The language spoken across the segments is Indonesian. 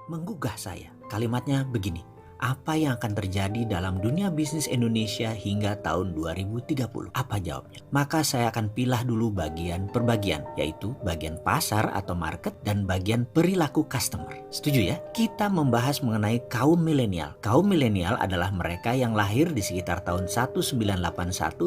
menggugah saya. Kalimatnya begini, apa yang akan terjadi dalam dunia bisnis Indonesia hingga tahun 2030? Apa jawabnya? Maka saya akan pilah dulu bagian per bagian, yaitu bagian pasar atau market dan bagian perilaku customer. Setuju ya? Kita membahas mengenai kaum milenial. Kaum milenial adalah mereka yang lahir di sekitar tahun 1981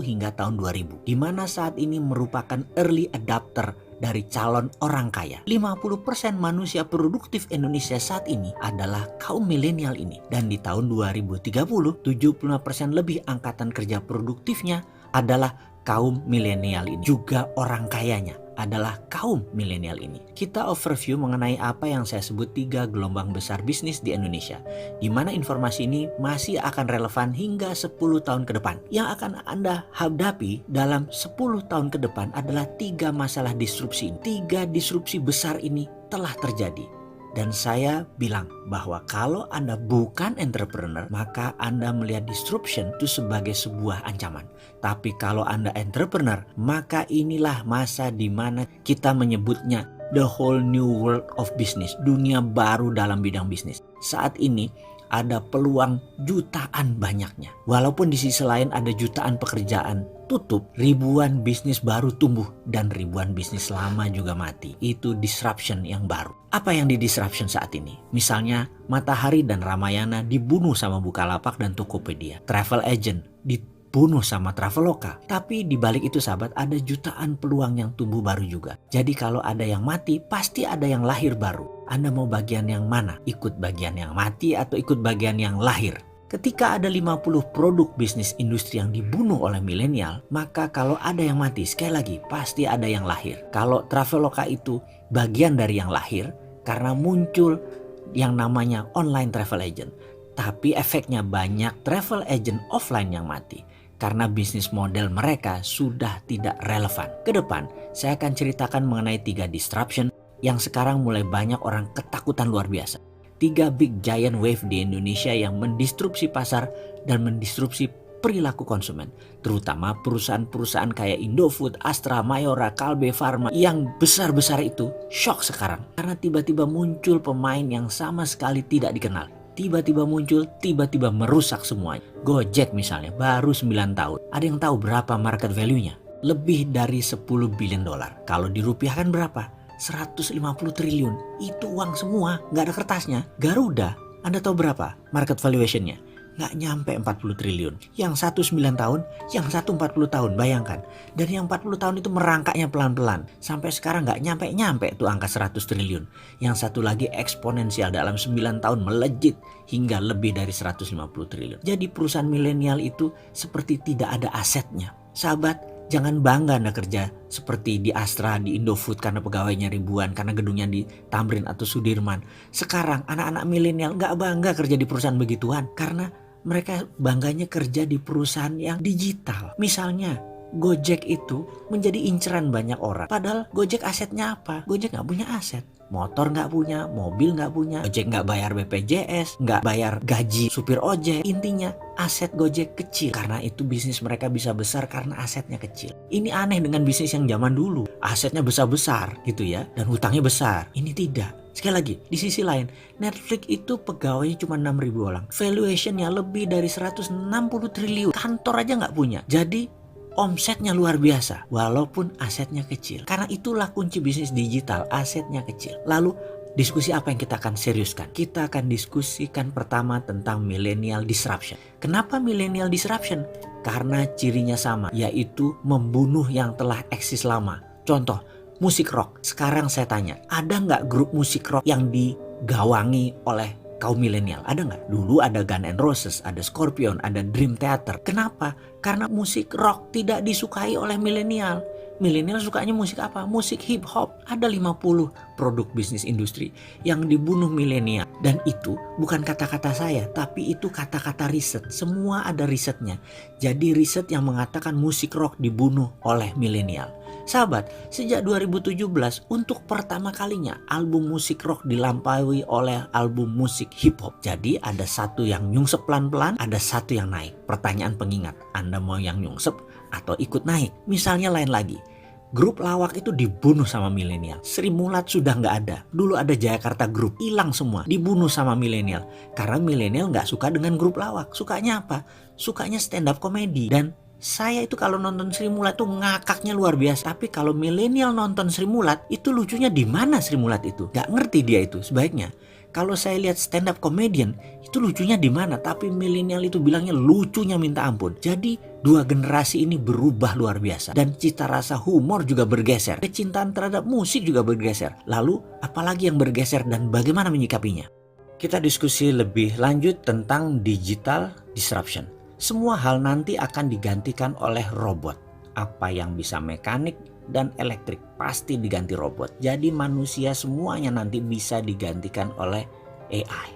hingga tahun 2000, di mana saat ini merupakan early adopter dari calon orang kaya. 50% manusia produktif Indonesia saat ini adalah kaum milenial ini. Dan di tahun 2030, 75% lebih angkatan kerja produktifnya adalah kaum milenial ini. Juga orang kayanya adalah kaum milenial ini. Kita overview mengenai apa yang saya sebut 3 gelombang besar bisnis di Indonesia, di mana informasi ini masih akan relevan hingga 10 tahun ke depan. Yang akan Anda hadapi dalam 10 tahun ke depan adalah 3 masalah disrupsi. 3 disrupsi besar ini telah terjadi. Dan saya bilang bahwa kalau Anda bukan entrepreneur, maka Anda melihat disruption itu sebagai sebuah ancaman. Tapi kalau Anda entrepreneur, maka inilah masa di mana kita menyebutnya the whole new world of business. Dunia baru dalam bidang bisnis. Saat ini ada peluang jutaan banyaknya. Walaupun di sisi lain ada jutaan pekerjaan tutup, ribuan bisnis baru tumbuh dan ribuan bisnis lama juga mati. Itu disruption yang baru. Apa yang di disruption saat ini? Misalnya Matahari dan Ramayana dibunuh sama Bukalapak dan Tokopedia. Travel agent dibunuh sama Traveloka. Tapi di balik itu sahabat, ada jutaan peluang yang tumbuh baru juga. Jadi kalau ada yang mati, pasti ada yang lahir baru. Anda mau bagian yang mana? Ikut bagian yang mati atau ikut bagian yang lahir? Ketika ada 50 produk bisnis industri yang dibunuh oleh milenial, maka kalau ada yang mati, sekali lagi pasti ada yang lahir. Kalau Traveloka itu bagian dari yang lahir karena muncul yang namanya online travel agent. Tapi efeknya banyak travel agent offline yang mati karena bisnis model mereka sudah tidak relevan. Kedepan saya akan ceritakan mengenai 3 disruption yang sekarang mulai banyak orang ketakutan luar biasa. 3 big giant wave di Indonesia yang mendisrupsi pasar dan mendisrupsi perilaku konsumen. Terutama perusahaan-perusahaan kayak Indofood, Astra, Mayora, Kalbe Farma yang besar-besar itu shock sekarang. Karena tiba-tiba muncul pemain yang sama sekali tidak dikenal. Tiba-tiba muncul, tiba-tiba merusak semuanya. Gojek misalnya baru 9 tahun. Ada yang tahu berapa market value-nya? Lebih dari 10 billion dolar. Kalau dirupiahkan berapa? 150 triliun. Itu uang semua, nggak ada kertasnya. Garuda, Anda tahu berapa market valuation-nya? Nggak nyampe 40 triliun. Yang satu 9 tahun, yang satu 40 tahun, bayangkan. Dan yang 40 tahun itu merangkaknya pelan-pelan. Sampai sekarang nggak nyampe tuh angka 100 triliun. Yang satu lagi eksponensial dalam 9 tahun melejit hingga lebih dari 150 triliun. Jadi perusahaan milenial itu seperti tidak ada asetnya. Sahabat, jangan bangga Anda kerja seperti di Astra, di Indofood karena pegawainya ribuan, karena gedungnya di Tamrin atau Sudirman. Sekarang anak-anak milenial nggak bangga kerja di perusahaan begituan karena mereka bangganya kerja di perusahaan yang digital. Misalnya Gojek itu menjadi inceran banyak orang. Padahal Gojek asetnya apa? Gojek nggak punya aset. Motor nggak punya, mobil nggak punya, Gojek nggak bayar BPJS, nggak bayar gaji supir ojek. Intinya aset Gojek kecil. Karena itu bisnis mereka bisa besar karena asetnya kecil. Ini aneh dengan bisnis yang zaman dulu. Asetnya besar-besar gitu ya, dan hutangnya besar. Ini tidak. Sekali lagi, di sisi lain, Netflix itu pegawainya cuma 6.000 orang. Valuationnya lebih dari 160 triliun. Kantor aja nggak punya. Jadi omsetnya luar biasa walaupun asetnya kecil. Karena itulah kunci bisnis digital, asetnya kecil. Lalu diskusi apa yang kita akan seriuskan? Kita akan diskusikan pertama tentang millennial disruption. Kenapa millennial disruption? Karena cirinya sama, yaitu membunuh yang telah eksis lama. Contoh, musik rock. Sekarang saya tanya, ada nggak grup musik rock yang digawangi oleh kaum milenial? Ada nggak? Dulu ada Guns N' Roses, ada Scorpion, ada Dream Theater. Kenapa? Karena musik rock tidak disukai oleh milenial. Milenial sukanya musik apa? Musik hip hop. Ada 50 produk bisnis industri yang dibunuh milenial. Dan itu bukan kata-kata saya, tapi itu kata-kata riset. Semua ada risetnya. Jadi riset yang mengatakan musik rock dibunuh oleh milenial. Sahabat, sejak 2017 untuk pertama kalinya album musik rock dilampaui oleh album musik hip hop. Jadi ada satu yang nyungsep pelan-pelan, ada satu yang naik. Pertanyaan pengingat, Anda mau yang nyungsep atau ikut naik? Misalnya lain lagi, Grup lawak itu dibunuh sama milenial. Sri Mulat sudah nggak ada. Dulu ada Jayakarta Group, hilang semua, dibunuh sama milenial. Karena milenial nggak suka dengan grup lawak. Sukanya apa? Sukanya stand up comedy. Dan saya itu kalau nonton Sri Mulat tuh ngakaknya luar biasa. Tapi kalau milenial nonton Sri Mulat, itu lucunya di mana Sri Mulat itu? Nggak ngerti dia itu sebaiknya. Kalau saya lihat stand up comedian, itu lucunya di mana? Tapi milenial itu bilangnya lucunya minta ampun. Jadi dua generasi ini berubah luar biasa. Dan cita rasa humor juga bergeser. Kecintaan terhadap musik juga bergeser. Lalu apalagi yang bergeser dan bagaimana menyikapinya? Kita diskusi lebih lanjut tentang digital disruption. Semua hal nanti akan digantikan oleh robot. Apa yang bisa mekanik dan elektrik pasti diganti robot. Jadi manusia semuanya nanti bisa digantikan oleh AI,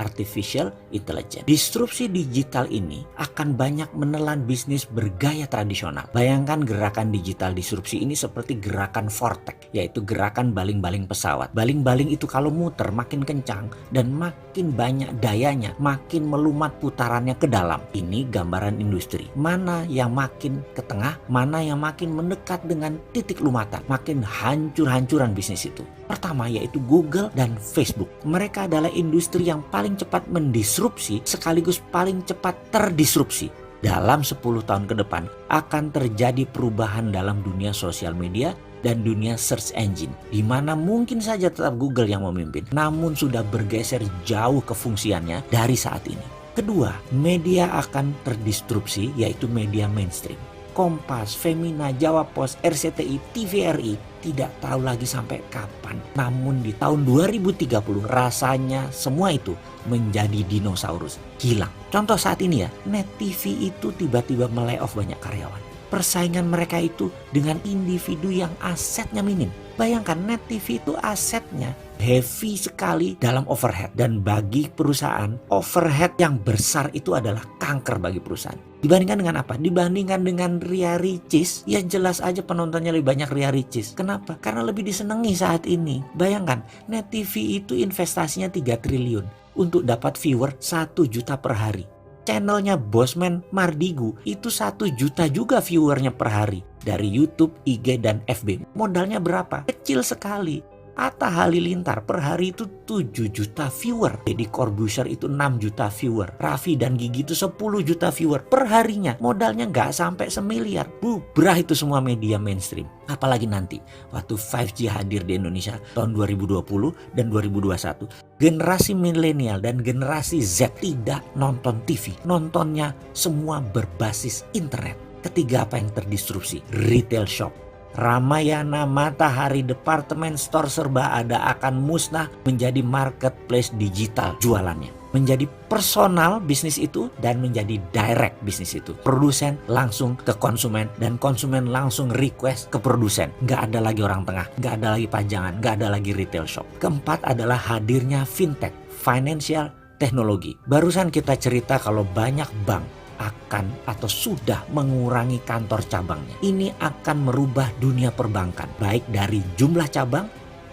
Artificial Intelligence. Disrupsi digital ini akan banyak menelan bisnis bergaya tradisional. Bayangkan gerakan digital disrupsi ini seperti gerakan vortex, yaitu gerakan baling-baling pesawat. Baling-baling itu kalau muter makin kencang dan makin banyak dayanya, makin melumat putarannya ke dalam. Ini gambaran industri. Mana yang makin ke tengah, mana yang makin mendekat dengan titik lumatan, makin hancur-hancuran bisnis itu. Pertama yaitu Google dan Facebook. Mereka adalah industri yang paling cepat mendisrupsi sekaligus paling cepat terdisrupsi. Dalam 10 tahun ke depan akan terjadi perubahan dalam dunia sosial media dan dunia search engine, di mana mungkin saja tetap Google yang memimpin, namun sudah bergeser jauh kefungsiannya dari saat ini. Kedua, media akan terdisrupsi yaitu media mainstream. Kompas, Femina, Jawa Pos, RCTI, TVRI tidak tahu lagi sampai kapan. Namun di tahun 2030 rasanya semua itu menjadi dinosaurus, hilang. Contoh saat ini ya, Net TV itu tiba-tiba melay-off banyak karyawan. Persaingan mereka itu dengan individu yang asetnya minim. Bayangkan Net TV itu asetnya heavy sekali dalam overhead. Dan bagi perusahaan, overhead yang besar itu adalah kanker bagi perusahaan. Dibandingkan dengan apa? Dibandingkan dengan Ria Ricis, ya jelas aja penontonnya lebih banyak Ria Ricis. Kenapa? Karena lebih disenangi saat ini. Bayangkan, Net TV itu investasinya 3 triliun untuk dapat viewer 1 juta per hari. Channelnya Bosman Mardigu itu 1 juta juga viewernya per hari. Dari YouTube, IG, dan FB. Modalnya berapa? Kecil sekali. Atta Halilintar per hari itu 7 juta viewer. Deddy Corbuzier itu 6 juta viewer. Raffi dan Gigi itu 10 juta viewer per harinya. Modalnya nggak sampai semiliar. Bubrah itu semua media mainstream. Apalagi nanti waktu 5G hadir di Indonesia tahun 2020 dan 2021. Generasi milenial dan generasi Z tidak nonton TV. Nontonnya semua berbasis internet. Ketiga, apa yang terdisrupsi? Retail shop. Ramayana, Matahari, departemen store serba ada akan musnah menjadi marketplace digital jualannya. Menjadi personal bisnis itu dan menjadi direct bisnis itu. Produsen langsung ke konsumen dan konsumen langsung request ke produsen. Nggak ada lagi orang tengah, nggak ada lagi pajangan, nggak ada lagi retail shop. Keempat adalah hadirnya fintech, financial technology. Barusan kita cerita kalau banyak bank akan atau sudah mengurangi kantor cabangnya. Ini akan merubah dunia perbankan, baik dari jumlah cabang,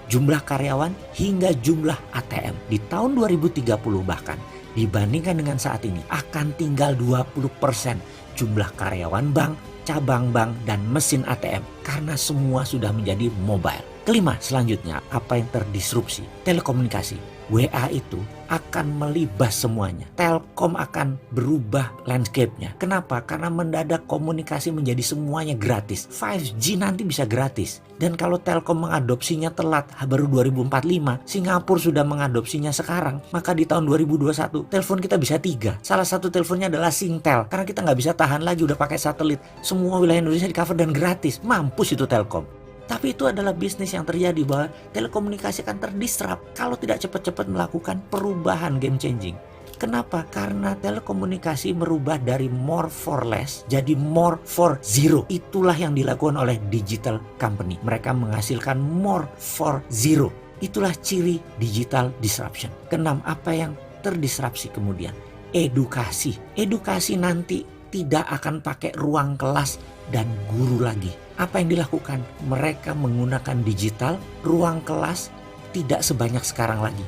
jumlah karyawan, hingga jumlah ATM. Di tahun 2030 bahkan, dibandingkan dengan saat ini, akan tinggal 20% jumlah karyawan bank, cabang bank, dan mesin ATM. Karena semua sudah menjadi mobile. Kelima, selanjutnya, apa yang terdisrupsi? Telekomunikasi. WA itu akan melibas semuanya. Telkom akan berubah landscape-nya. Kenapa? Karena mendadak komunikasi menjadi semuanya gratis. 5G nanti bisa gratis. Dan kalau Telkom mengadopsinya telat, baru 2045, Singapura sudah mengadopsinya sekarang, maka di tahun 2021 telepon kita bisa 3. Salah satu teleponnya adalah Singtel. Karena kita nggak bisa tahan lagi udah pakai satelit. Semua wilayah Indonesia di cover dan gratis. Mampus itu Telkom. Tapi itu adalah bisnis yang terjadi bahwa telekomunikasi akan terdisrupt kalau tidak cepat-cepat melakukan perubahan game changing. Kenapa? Karena telekomunikasi merubah dari more for less jadi more for zero. Itulah yang dilakukan oleh digital company. Mereka menghasilkan more for zero. Itulah ciri digital disruption. Keenam, apa yang terdisrupsi kemudian? Edukasi. Edukasi nanti tidak akan pakai ruang kelas dan guru lagi. Apa yang dilakukan? Mereka menggunakan digital, ruang kelas tidak sebanyak sekarang lagi.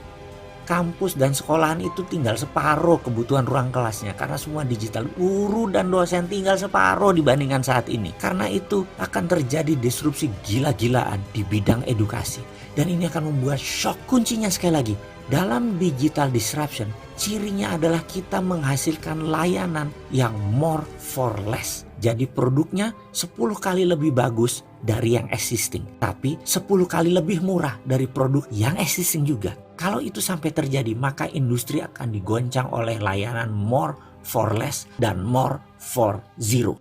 kampus dan sekolahan itu tinggal separuh kebutuhan ruang kelasnya karena semua digital. Guru dan dosen tinggal separuh dibandingkan saat ini. Karena itu akan terjadi disrupsi gila-gilaan di bidang edukasi. Dan ini akan membuat shock. Kuncinya sekali lagi, dalam digital disruption, cirinya adalah kita menghasilkan layanan yang more for less. Jadi produknya 10 kali lebih bagus dari yang existing. Tapi 10 kali lebih murah dari produk yang existing juga. Kalau itu sampai terjadi, maka industri akan digoncang oleh layanan more for less dan more for zero.